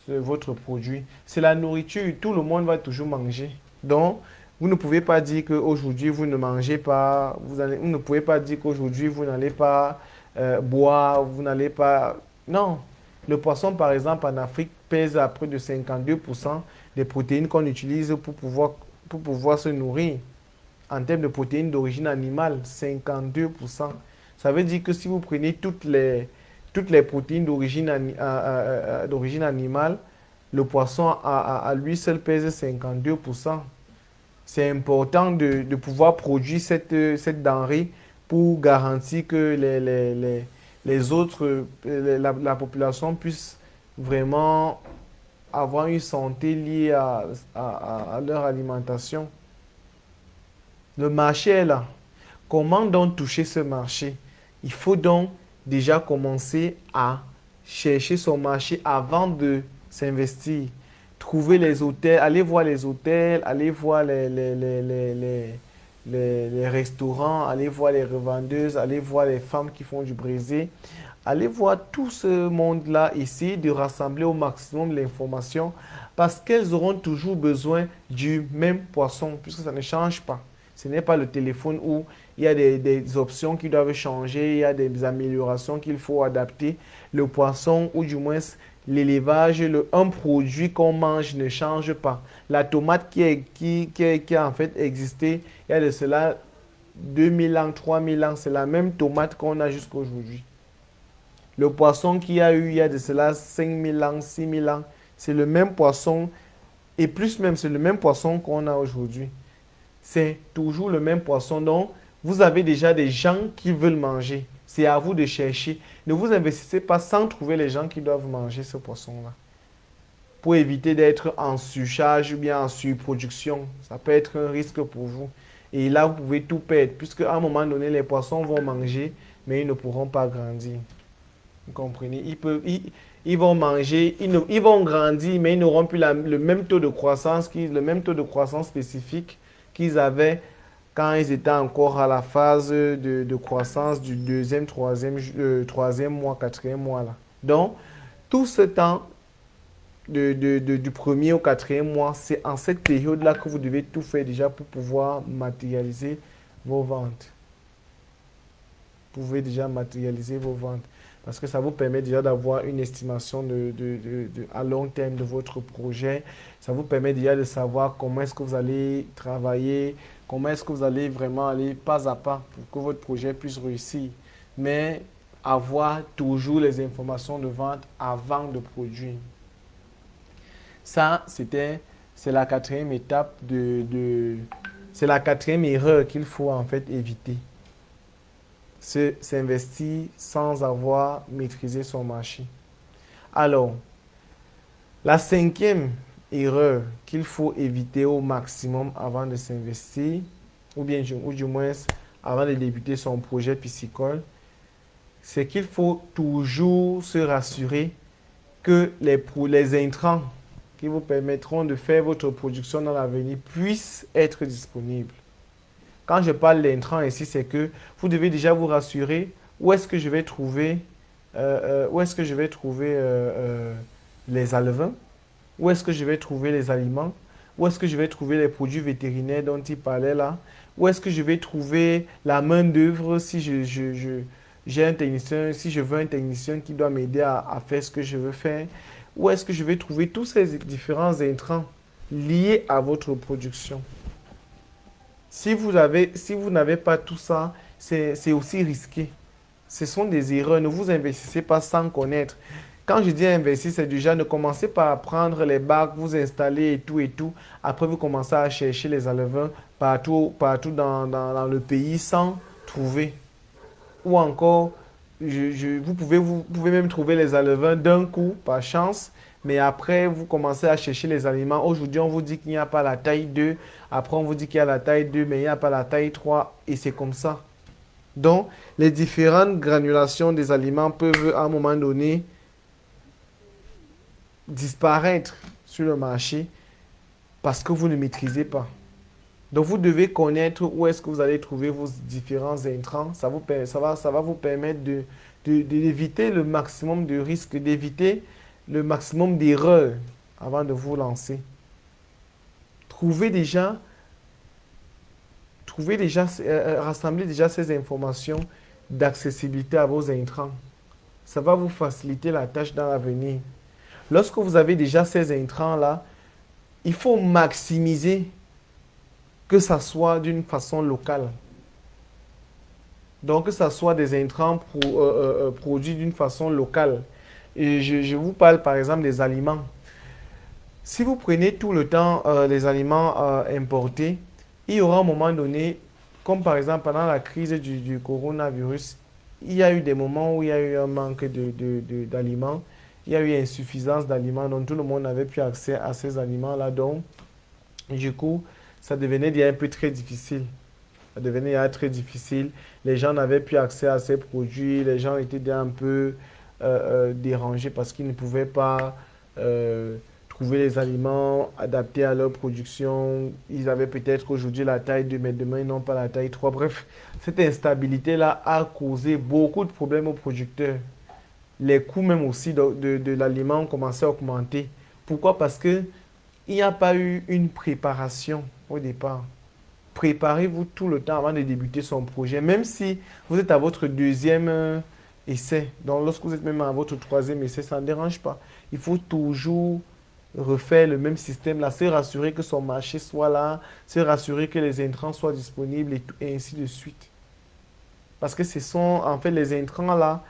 votre produit. C'est la nourriture. Tout le monde va toujours manger. Donc, vous ne pouvez pas dire qu'aujourd'hui, vous ne mangez pas. Vous ne pouvez pas dire qu'aujourd'hui, vous n'allez pas boire, vous n'allez pas... Non. Le poisson, par exemple, en Afrique, pèse à près de 52% des protéines qu'on utilise pour pouvoir se nourrir. En termes de protéines d'origine animale, 52%. Ça veut dire que si vous prenez toutes les protéines d'origine animale, le poisson à lui seul pèse 52%. C'est important de pouvoir produire cette denrée pour garantir que les autres, la population puisse vraiment avoir une santé liée à leur alimentation. Le marché est là. Comment donc toucher ce marché? Il faut donc déjà commencer à chercher son marché avant de s'investir. Trouver les hôtels, aller voir les hôtels, aller voir les restaurants, aller voir les revendeuses, aller voir les femmes qui font du brésil. Allez voir tout ce monde-là, essayer de rassembler au maximum l'information parce qu'elles auront toujours besoin du même poisson puisque ça ne change pas. Ce n'est pas le téléphone où il y a des options qui doivent changer, il y a des améliorations qu'il faut adapter. Le poisson ou du moins l'élevage, un produit qu'on mange ne change pas. La tomate qui a en fait existé, il y a de cela 2000 ans, 3000 ans, c'est la même tomate qu'on a jusqu'à aujourd'hui. Le poisson qu'il y a eu il y a de cela 5000 ans, 6000 ans, c'est le même poisson et plus même, c'est le même poisson qu'on a aujourd'hui. C'est toujours le même poisson. Donc, vous avez déjà des gens qui veulent manger. C'est à vous de chercher. Ne vous investissez pas sans trouver les gens qui doivent manger ce poisson-là. Pour éviter d'être en surcharge ou bien en surproduction. Ça peut être un risque pour vous. Et là, vous pouvez tout perdre. Puisque à un moment donné, les poissons vont manger, mais ils ne pourront pas grandir. Vous comprenez? Ils vont manger, ils vont grandir, mais ils n'auront plus le même taux de croissance, le même taux de croissance spécifique qu'ils avaient quand ils étaient encore à la phase de croissance du deuxième, troisième mois, quatrième mois. Là. Donc, tout ce temps du premier au quatrième mois, c'est en cette période-là que vous devez tout faire déjà pour pouvoir matérialiser vos ventes. Vous pouvez déjà matérialiser vos ventes. Parce que ça vous permet déjà d'avoir une estimation à long terme de votre projet. Ça vous permet déjà de savoir comment est-ce que vous allez travailler, comment est-ce que vous allez vraiment aller pas à pas pour que votre projet puisse réussir. Mais avoir toujours les informations de vente avant de produire. Ça, c'est la quatrième étape c'est la quatrième erreur qu'il faut en fait éviter. S'investir sans avoir maîtrisé son marché. Alors, la cinquième erreur qu'il faut éviter au maximum avant de s'investir, ou du moins avant de débuter son projet piscicole, c'est qu'il faut toujours se rassurer que les intrants qui vous permettront de faire votre production dans l'avenir puissent être disponibles. Quand je parle d'intrants ici, c'est que vous devez déjà vous rassurer où est-ce que je vais trouver, les alevins, où est-ce que je vais trouver les aliments, où est-ce que je vais trouver les produits vétérinaires dont il parlait là, où est-ce que je vais trouver la main-d'œuvre si j'ai un technicien, si je veux un technicien qui doit m'aider à faire ce que je veux faire, où est-ce que je vais trouver tous ces différents intrants liés à votre production. Si vous n'avez pas tout ça, c'est aussi risqué. Ce sont des erreurs. Ne vous investissez pas sans connaître. Quand je dis investir, c'est déjà ne commencez pas à prendre les bacs, vous installer et tout et tout. Après, vous commencez à chercher les alevins partout dans le pays sans trouver. Ou encore, vous pouvez même trouver les alevins d'un coup, par chance, mais après, vous commencez à chercher les aliments. Aujourd'hui, on vous dit qu'il n'y a pas la taille 2. Après, on vous dit qu'il y a la taille 2, mais il n'y a pas la taille 3. Et c'est comme ça. Donc, les différentes granulations des aliments peuvent, à un moment donné, disparaître sur le marché parce que vous ne maîtrisez pas. Donc, vous devez connaître où est-ce que vous allez trouver vos différents intrants. Ça va vous permettre d'éviter le maximum de risques, d'éviter le maximum d'erreurs avant de vous lancer. Trouvez déjà, rassemblez déjà ces informations d'accessibilité à vos intrants. Ça va vous faciliter la tâche dans l'avenir. Lorsque vous avez déjà ces intrants-là, il faut maximiser que ça soit d'une façon locale. Donc, que ça soit des intrants produits d'une façon locale. Et je vous parle par exemple des aliments. Si vous prenez tout le temps les aliments importés, il y aura un moment donné, comme par exemple pendant la crise du coronavirus, il y a eu des moments où il y a eu un manque d'aliments, il y a eu insuffisance d'aliments, donc tout le monde n'avait plus accès à ces aliments-là. Donc, du coup, ça devenait déjà un peu très difficile. Ça devenait déjà très difficile. Les gens n'avaient plus accès à ces produits. Les gens étaient déjà un peu dérangés parce qu'ils ne pouvaient pas trouver les aliments adaptés à leur production. Ils avaient peut-être aujourd'hui la taille 2, mais demain, ils n'ont pas la taille 3. Bref, cette instabilité-là a causé beaucoup de problèmes aux producteurs. Les coûts même aussi de l'aliment ont commencé à augmenter. Pourquoi? Parce que il n'y a pas eu une préparation au départ. Préparez-vous tout le temps avant de débuter son projet, même si vous êtes à votre deuxième essai. Donc, lorsque vous êtes même à votre troisième essai, ça ne dérange pas. Il faut toujours refaire le même système là, se rassurer que son marché soit là, se rassurer que les intrants soient disponibles et ainsi de suite. Parce que ce sont, en fait, les intrants là,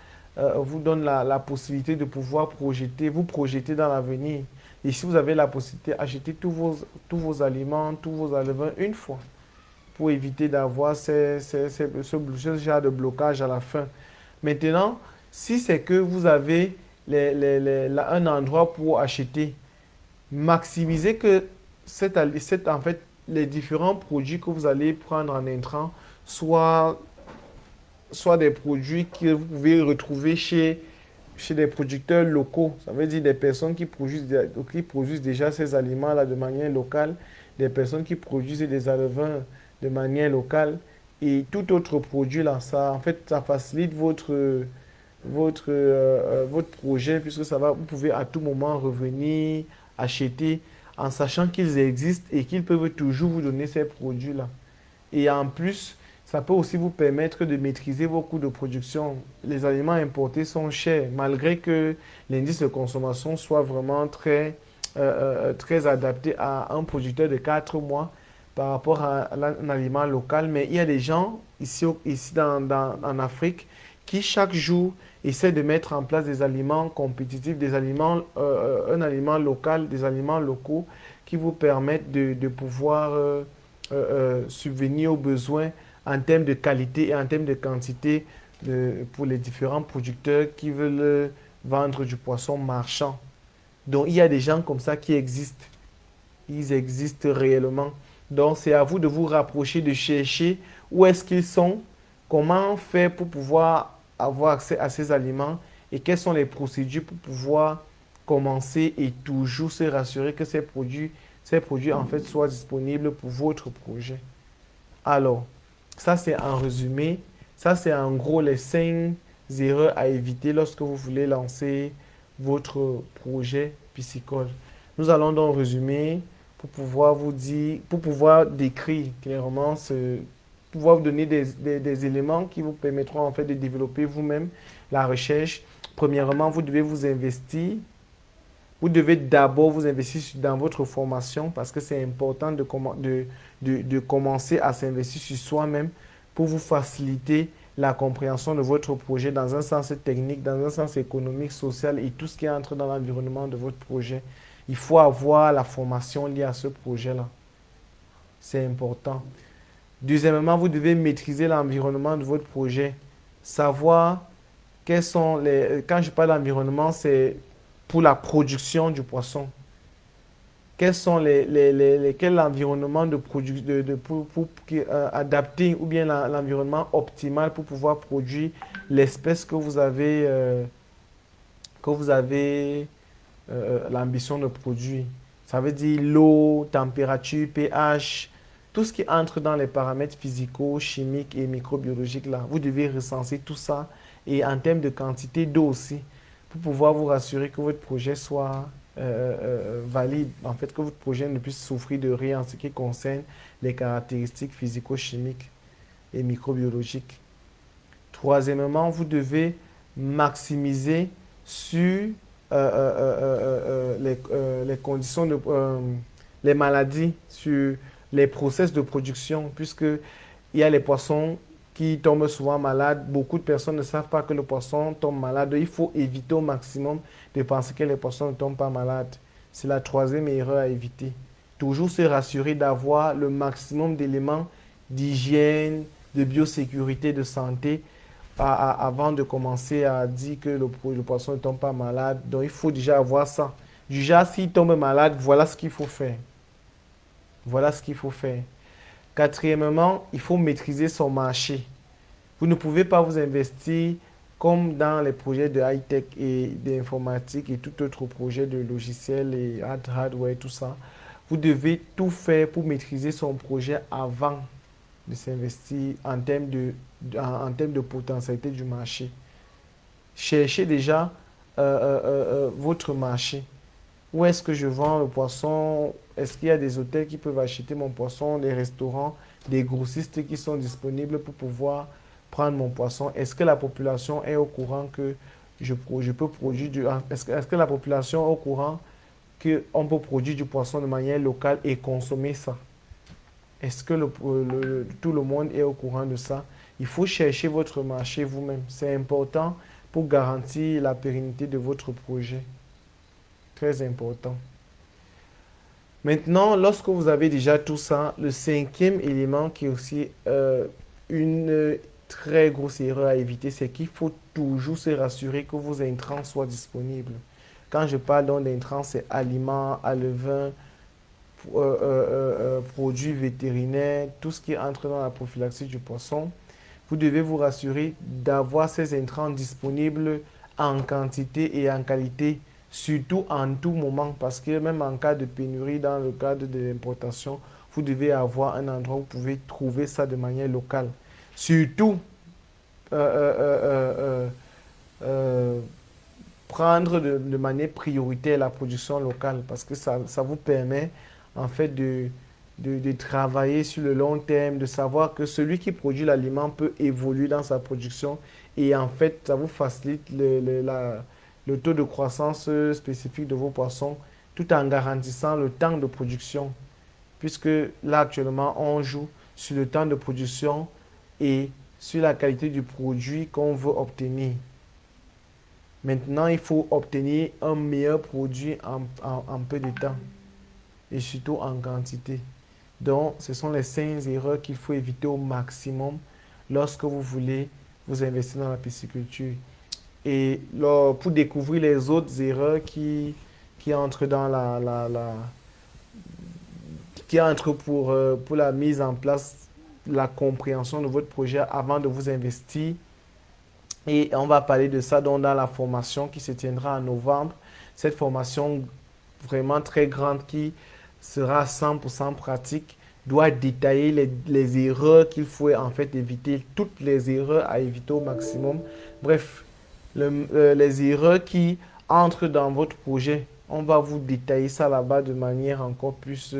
vous donnent la possibilité de pouvoir vous projeter dans l'avenir. Et si vous avez la possibilité, achetez tous vos aliments, tous vos alevins une fois pour éviter d'avoir ce genre de blocage à la fin. Maintenant, si c'est que vous avez un endroit pour acheter, maximisez que en fait, les différents produits que vous allez prendre en intrant soient des produits que vous pouvez retrouver chez des producteurs locaux. Ça veut dire des personnes qui produisent déjà ces aliments-là de manière locale, des personnes qui produisent des alevins de manière locale et tout autre produit là. Ça, en fait, ça facilite votre projet puisque vous pouvez à tout moment revenir, acheter en sachant qu'ils existent et qu'ils peuvent toujours vous donner ces produits-là. Et en plus, ça peut aussi vous permettre de maîtriser vos coûts de production. Les aliments importés sont chers, malgré que l'indice de consommation soit vraiment très adapté à un producteur de 4 mois par rapport à un aliment local. Mais il y a des gens ici en Afrique qui chaque jour essaient de mettre en place des aliments compétitifs, un aliment local, des aliments locaux qui vous permettent de pouvoir subvenir aux besoins en termes de qualité et en termes de quantité pour les différents producteurs qui veulent vendre du poisson marchand. Donc, il y a des gens comme ça qui existent. Ils existent réellement. Donc, c'est à vous de vous rapprocher, de chercher où est-ce qu'ils sont, comment faire pour pouvoir avoir accès à ces aliments et quelles sont les procédures pour pouvoir commencer et toujours se rassurer que ces produits en fait soient disponibles pour votre projet. Alors, ça, c'est en résumé. Ça, c'est en gros les 5 erreurs à éviter lorsque vous voulez lancer votre projet piscicole. Nous allons donc résumer pour pouvoir vous dire, pour pouvoir décrire clairement pouvoir vous donner des éléments qui vous permettront en fait de développer vous-même la recherche. Premièrement, vous devez vous investir Vous devez d'abord vous investir dans votre formation parce que c'est important de commencer à s'investir sur soi-même pour vous faciliter la compréhension de votre projet dans un sens technique, dans un sens économique, social et tout ce qui entre dans l'environnement de votre projet. Il faut avoir la formation liée à ce projet-là. C'est important. Deuxièmement, vous devez maîtriser l'environnement de votre projet. Savoir quels sont les... Quand je parle d'environnement, c'est pour la production du poisson. Quels sont quel environnement de adapter ou bien l'environnement optimal pour pouvoir produire l'espèce que vous avez l'ambition de produire. Ça veut dire l'eau, température, pH, tout ce qui entre dans les paramètres physico, chimiques et microbiologiques là. Vous devez recenser tout ça et en termes de quantité d'eau aussi pour pouvoir vous rassurer que votre projet soit valide. En fait, que votre projet ne puisse souffrir de rien en ce qui concerne les caractéristiques physico-chimiques et microbiologiques. Troisièmement, vous devez maximiser sur les conditions les maladies, sur les process de production, puisque il y a les poissons qui tombent souvent malades. Beaucoup de personnes ne savent pas que le poisson tombe malade. Il faut éviter au maximum de penser que les poissons ne tombent pas malades. C'est la troisième erreur à éviter. Toujours se rassurer d'avoir le maximum d'éléments d'hygiène, de biosécurité, de santé avant de commencer à dire que le poisson ne tombe pas malade. Donc, il faut déjà avoir ça. Du genre, s'il tombe malade, voilà ce qu'il faut faire. Voilà ce qu'il faut faire. Quatrièmement, il faut maîtriser son marché. Vous ne pouvez pas vous investir comme dans les projets de high-tech et d'informatique et tout autre projet de logiciel et hardware, tout ça. Vous devez tout faire pour maîtriser son projet avant de s'investir en termes de potentialité du marché. Cherchez déjà votre marché. Où est-ce que je vends le poisson? Est-ce qu'il y a des hôtels qui peuvent acheter mon poisson, des restaurants, des grossistes qui sont disponibles pour pouvoir prendre mon poisson? Est-ce que la population est au courant que je peux produire est-ce que la population est au courant qu'on peut produire du poisson de manière locale et consommer ça? Est-ce que tout le monde est au courant de ça? Il faut chercher votre marché vous-même. C'est important pour garantir la pérennité de votre projet. Très important. Maintenant, lorsque vous avez déjà tout ça, le cinquième élément qui est aussi une très grosse erreur à éviter, c'est qu'il faut toujours se rassurer que vos intrants soient disponibles. Quand je parle donc d'intrants, c'est aliments, alevins, produits vétérinaires, tout ce qui entre dans la prophylaxie du poisson. Vous devez vous rassurer d'avoir ces intrants disponibles en quantité et en qualité, surtout en tout moment, parce que même en cas de pénurie, dans le cadre de l'importation, vous devez avoir un endroit où vous pouvez trouver ça de manière locale. Surtout, prendre de manière prioritaire la production locale, parce que ça vous permet en fait de travailler sur le long terme, de savoir que celui qui produit l'aliment peut évoluer dans sa production et en fait, ça vous facilite le taux de croissance spécifique de vos poissons tout en garantissant le temps de production. Puisque là, actuellement, on joue sur le temps de production et sur la qualité du produit qu'on veut obtenir. Maintenant, il faut obtenir un meilleur produit en peu de temps et surtout en quantité. Donc, ce sont les 5 erreurs qu'il faut éviter au maximum lorsque vous voulez vous investir dans la pisciculture. Et pour découvrir les autres erreurs qui entrent dans qui entrent pour la mise en place, la compréhension de votre projet avant de vous investir. Et on va parler de ça dans la formation qui se tiendra en novembre. Cette formation vraiment très grande qui sera 100% pratique doit détailler les erreurs qu'il faut en fait éviter, toutes les erreurs à éviter au maximum. Bref, les erreurs qui entrent dans votre projet, on va vous détailler ça là-bas de manière encore plus...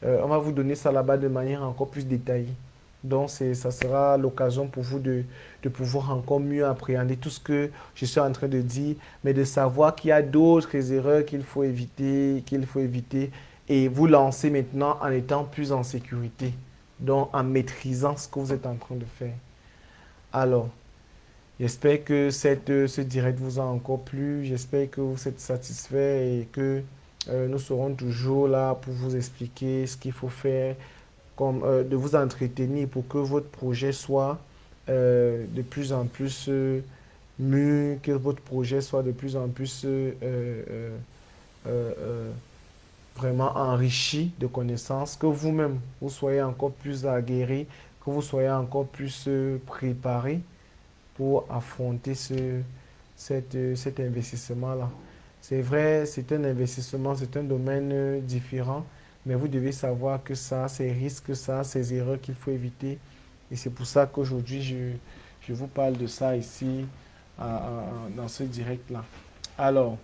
on va vous donner ça là-bas de manière encore plus détaillée. Donc, ça sera l'occasion pour vous de pouvoir encore mieux appréhender tout ce que je suis en train de dire, mais de savoir qu'il y a d'autres erreurs qu'il faut éviter, et vous lancer maintenant en étant plus en sécurité, donc en maîtrisant ce que vous êtes en train de faire. Alors, j'espère que ce direct vous a encore plu. J'espère que vous êtes satisfait et que nous serons toujours là pour vous expliquer ce qu'il faut faire, comme, de vous entretenir pour que votre projet soit de plus en plus mûr, que votre projet soit de plus en plus euh, vraiment enrichi de connaissances, que vous-même, vous soyez encore plus aguerri, que vous soyez encore plus préparé pour affronter cet investissement-là. C'est vrai, c'est un investissement, c'est un domaine différent, mais vous devez savoir que ça a ses risques, ça a ses erreurs qu'il faut éviter. Et c'est pour ça qu'aujourd'hui, je vous parle de ça ici, dans ce direct-là. Alors,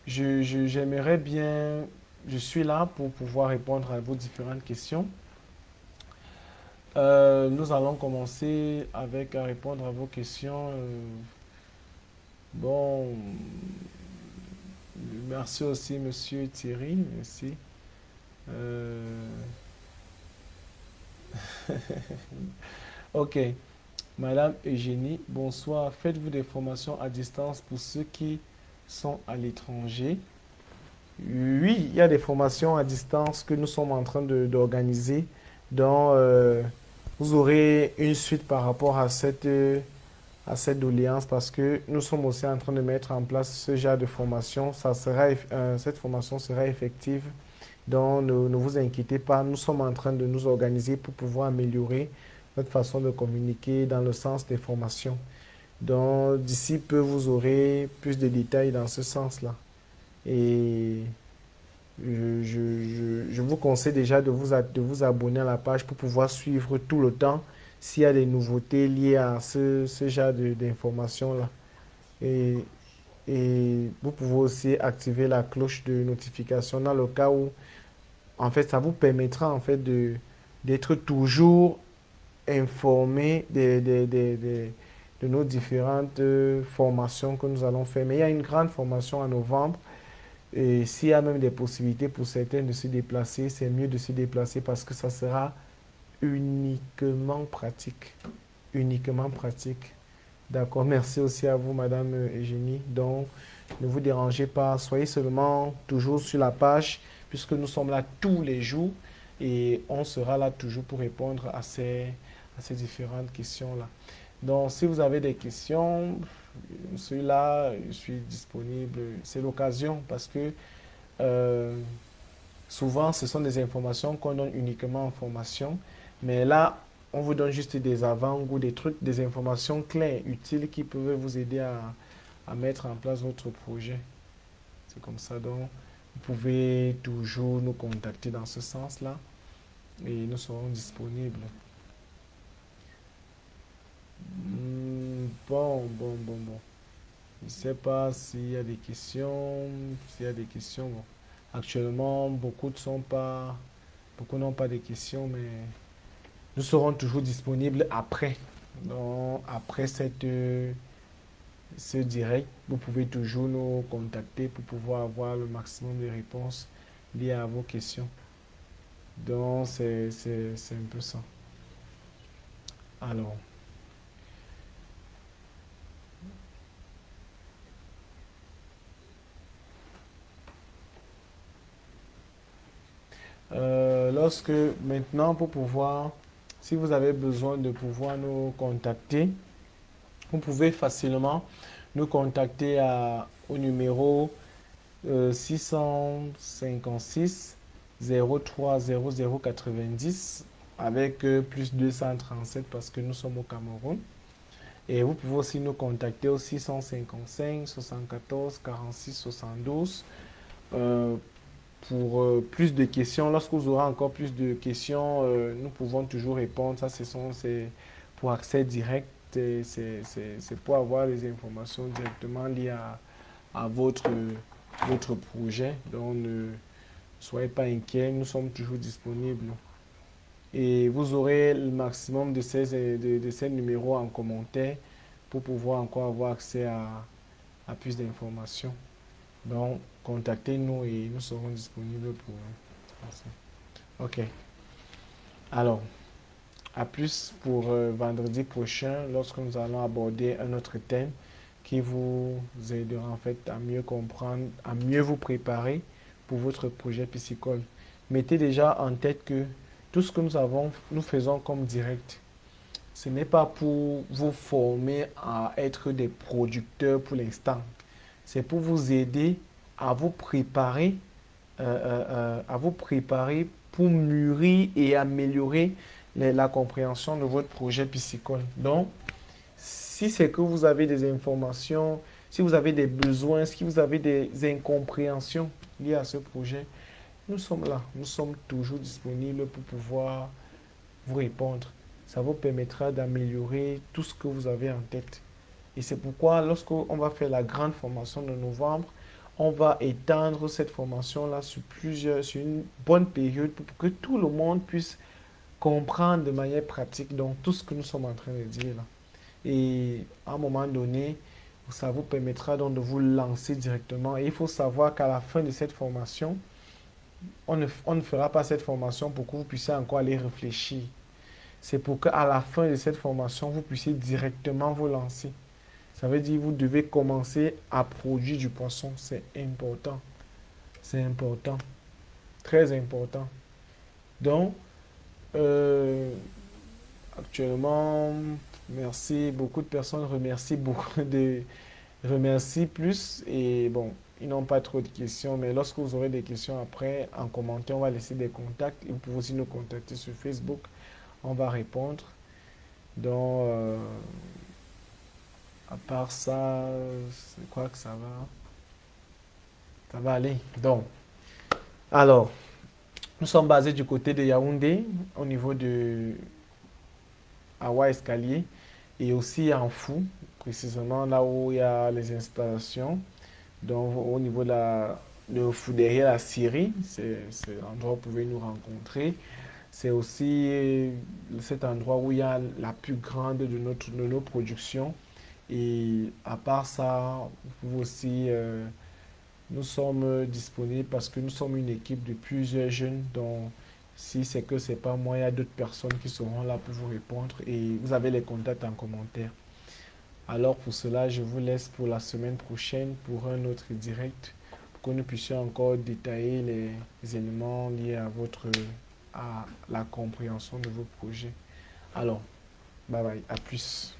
j'aimerais bien, je suis là pour pouvoir répondre à vos différentes questions. Nous allons commencer avec à répondre à vos questions. Bon, merci aussi, monsieur Thierry. Merci. Euh, ok. Madame Eugénie, bonsoir. Faites-vous des formations à distance pour ceux qui sont à l'étranger? Oui, il y a des formations à distance que nous sommes en train d'organiser. Donc, vous aurez une suite par rapport à cette doléance parce que nous sommes aussi en train de mettre en place ce genre de formation. Cette formation sera effective. Donc, ne vous inquiétez pas, nous sommes en train de nous organiser pour pouvoir améliorer notre façon de communiquer dans le sens des formations. Donc, d'ici peu, vous aurez plus de détails dans ce sens-là. Et je vous conseille déjà de vous abonner à la page pour pouvoir suivre tout le temps s'il y a des nouveautés liées à ce genre d'informations-là. Et, et vous pouvez aussi activer la cloche de notification dans le cas où, en fait, ça vous permettra en fait d'être toujours informé de nos différentes formations que nous allons faire. Mais il y a une grande formation en novembre. Et s'il y a même des possibilités pour certains de se déplacer, c'est mieux de se déplacer parce que ça sera uniquement pratique. Uniquement pratique. D'accord. Merci aussi à vous, Madame Eugénie. Donc, ne vous dérangez pas. Soyez seulement toujours sur la page puisque nous sommes là tous les jours et on sera là toujours pour répondre à ces différentes questions-là. Donc, si vous avez des questions, je suis là, je suis disponible. C'est l'occasion parce que euh, souvent, ce sont des informations qu'on donne uniquement en formation. Mais là, on vous donne juste des avant-goûts, des trucs, des informations claires, utiles qui peuvent vous aider à mettre en place votre projet. C'est comme ça. Donc, vous pouvez toujours nous contacter dans ce sens-là et nous serons disponibles. Bon. Je ne sais pas s'il y a des questions. S'il y a des questions, bon. Actuellement, beaucoup n'ont pas de questions, mais nous serons toujours disponibles après. Donc, après ce direct, vous pouvez toujours nous contacter pour pouvoir avoir le maximum de réponses liées à vos questions. Donc, c'est un peu ça. Alors, lorsque maintenant, si vous avez besoin de pouvoir nous contacter, vous pouvez facilement nous contacter au numéro 656 03 00 90 avec plus 237 parce que nous sommes au Cameroun. Et vous pouvez aussi nous contacter au 655 74 46 72 euh, pour plus de questions. Lorsque vous aurez encore plus de questions, nous pouvons toujours répondre. Ça, c'est pour accès direct. C'est pour avoir les informations directement liées à votre projet. Donc, ne soyez pas inquiets. Nous sommes toujours disponibles. Et vous aurez le maximum de ces numéros en commentaire pour pouvoir encore avoir accès à plus d'informations. Donc, contactez-nous et nous serons disponibles pour ça. Ok. Alors, à plus pour vendredi prochain lorsque nous allons aborder un autre thème qui vous aidera en fait à mieux comprendre, à mieux vous préparer pour votre projet piscicole. Mettez déjà en tête que tout ce que nous faisons comme direct, ce n'est pas pour vous former à être des producteurs pour l'instant. C'est pour vous aider à vous préparer, pour mûrir et améliorer la compréhension de votre projet piscicole. Donc, si c'est que vous avez des informations, si vous avez des besoins, si vous avez des incompréhensions liées à ce projet, nous sommes là. Nous sommes toujours disponibles pour pouvoir vous répondre. Ça vous permettra d'améliorer tout ce que vous avez en tête. Et c'est pourquoi lorsqu'on va faire la grande formation de novembre, on va étendre cette formation-là sur une bonne période pour que tout le monde puisse comprendre de manière pratique donc tout ce que nous sommes en train de dire là. Et à un moment donné, ça vous permettra donc de vous lancer directement. Et il faut savoir qu'à la fin de cette formation, on ne fera pas cette formation pour que vous puissiez encore aller réfléchir. C'est pour qu'à la fin de cette formation, vous puissiez directement vous lancer. Ça veut dire que vous devez commencer à produire du poisson. C'est important. C'est important. Très important. Donc, euh, actuellement, merci. Beaucoup de personnes remercient beaucoup de remercie plus et bon, ils n'ont pas trop de questions, mais lorsque vous aurez des questions après, en commentaire, on va laisser des contacts et vous pouvez aussi nous contacter sur Facebook, on va répondre. Donc, à part ça, c'est quoi que ça va aller. Donc, alors, nous sommes basés du côté de Yaoundé, au niveau de Awa Escalier, et aussi en Fou, précisément là où il y a les installations. Donc, au niveau de derrière la Syrie, c'est l'endroit où vous pouvez nous rencontrer. C'est aussi cet endroit où il y a la plus grande de nos productions. Et à part ça, vous pouvez aussi, nous sommes disponibles parce que nous sommes une équipe de plusieurs jeunes. Donc, si c'est que c'est pas moi, il y a d'autres personnes qui seront là pour vous répondre. Et vous avez les contacts en commentaire. Alors pour cela, je vous laisse pour la semaine prochaine pour un autre direct pour que nous puissions encore détailler les éléments liés à la compréhension de vos projets. Alors, bye bye, à plus.